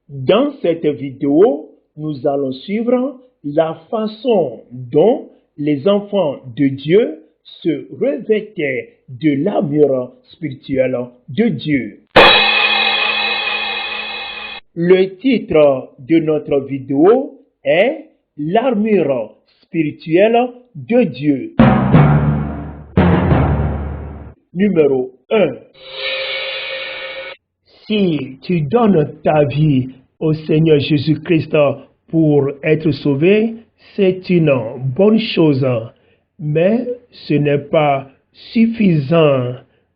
Dans cette vidéo, nous allons suivre la façon dont les enfants de Dieu se revêtaient de l'armure spirituelle de Dieu. Le titre de notre vidéo est l'armure spirituelle de Dieu. Numéro 1. Si tu donnes ta vie au Seigneur Jésus-Christ pour être sauvé, c'est une bonne chose, mais ce n'est pas suffisant.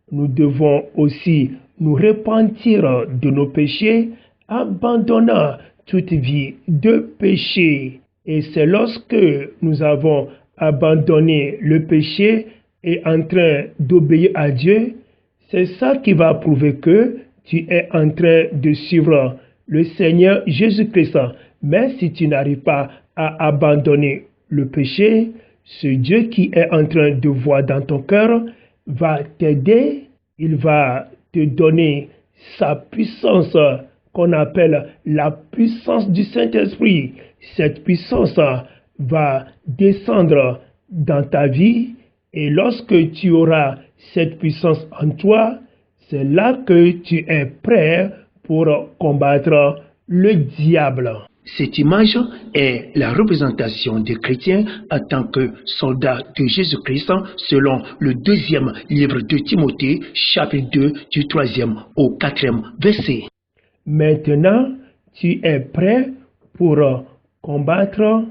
Nous devons aussi nous repentir de nos péchés, abandonnant toute vie de péché. Et c'est lorsque nous avons abandonné le péché et en train d'obéir à Dieu, c'est ça qui va prouver que tu es en train de suivre le Seigneur Jésus-Christ. Mais si tu n'arrives pas à abandonner le péché, ce Dieu qui est en train de voir dans ton cœur va t'aider. Il va te donner sa puissance qu'on appelle la puissance du Saint-Esprit. Cette puissance va descendre dans ta vie et lorsque tu auras cette puissance en toi, c'est là que tu es prêt pour combattre le diable. Cette image est la représentation des chrétiens en tant que soldats de Jésus-Christ selon le 2e livre de Timothée, chapitre 2, du 3e au 4e verset. Maintenant, tu es prêt pour combattre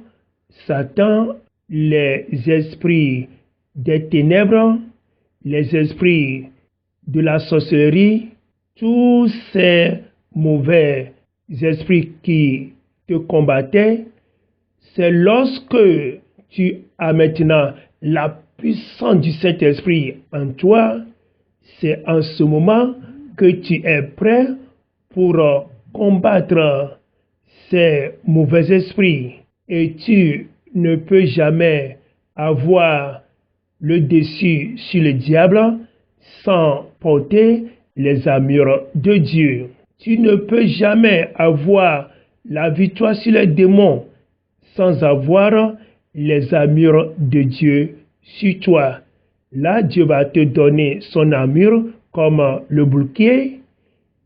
Satan, les esprits des ténèbres, les esprits de la sorcellerie, tous ces mauvais esprits qui te combattaient. C'est lorsque tu as maintenant la puissance du Saint-Esprit en toi, c'est en ce moment que tu es prêt pour combattre ces mauvais esprits. Et tu ne peux jamais avoir le dessus sur le diable sans porter les armures de Dieu. Tu ne peux jamais avoir la victoire sur les démons sans avoir les armures de Dieu sur toi. Là, Dieu va te donner son armure comme le bouclier.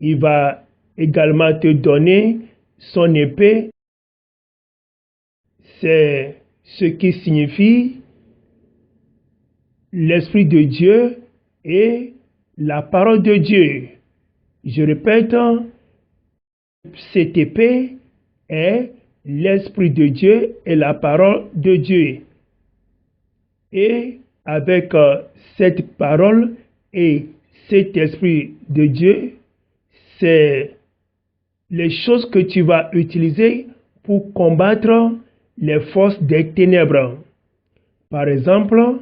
Il va également te donner son épée. C'est ce qui signifie l'Esprit de Dieu et la parole de Dieu. Je répète, cette épée est l'Esprit de Dieu et la parole de Dieu. Et avec cette parole et cet Esprit de Dieu, c'est les choses que tu vas utiliser pour combattre les forces des ténèbres. Par exemple,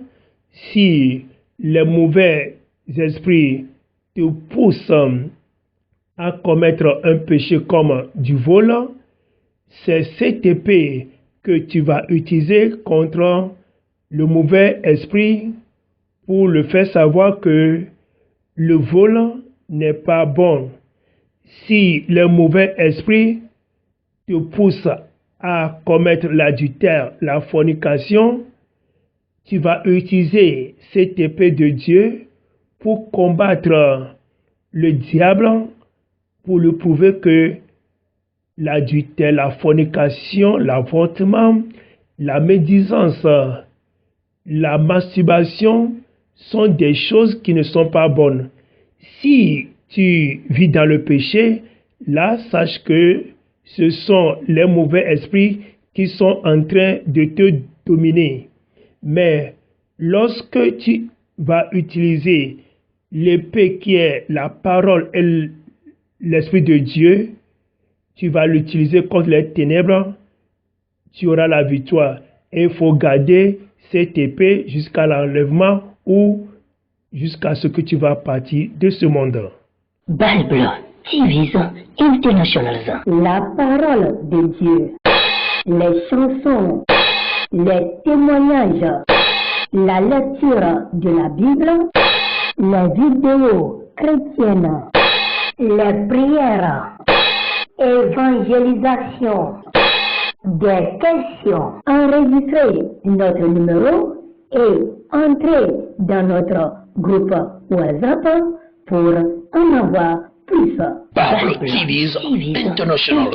si les mauvais esprits te poussent à commettre un péché comme du vol, c'est cette épée que tu vas utiliser contre le mauvais esprit pour le faire savoir que le vol n'est pas bon. Si le mauvais esprit te pousse à commettre l'adultère, la fornication, tu vas utiliser cette épée de Dieu pour combattre le diable, pour lui prouver que l'adultère, la fornication, l'avortement, la médisance, la masturbation sont des choses qui ne sont pas bonnes. Si tu vis dans le péché, là, sache que ce sont les mauvais esprits qui sont en train de te dominer. Mais lorsque tu vas utiliser l'épée qui est la parole et l'Esprit de Dieu, tu vas l'utiliser contre les ténèbres, tu auras la victoire. Et il faut garder cette épée jusqu'à l'enlèvement ou jusqu'à ce que tu vas partir de ce monde. Bible TV International. La parole de Dieu, les chansons, les témoignages, la lecture de la Bible, les vidéos chrétiennes, les prières, évangélisation, des questions. Enregistrez notre numéro et entrez dans notre groupe WhatsApp pour en avoir plus. Bible TV's International.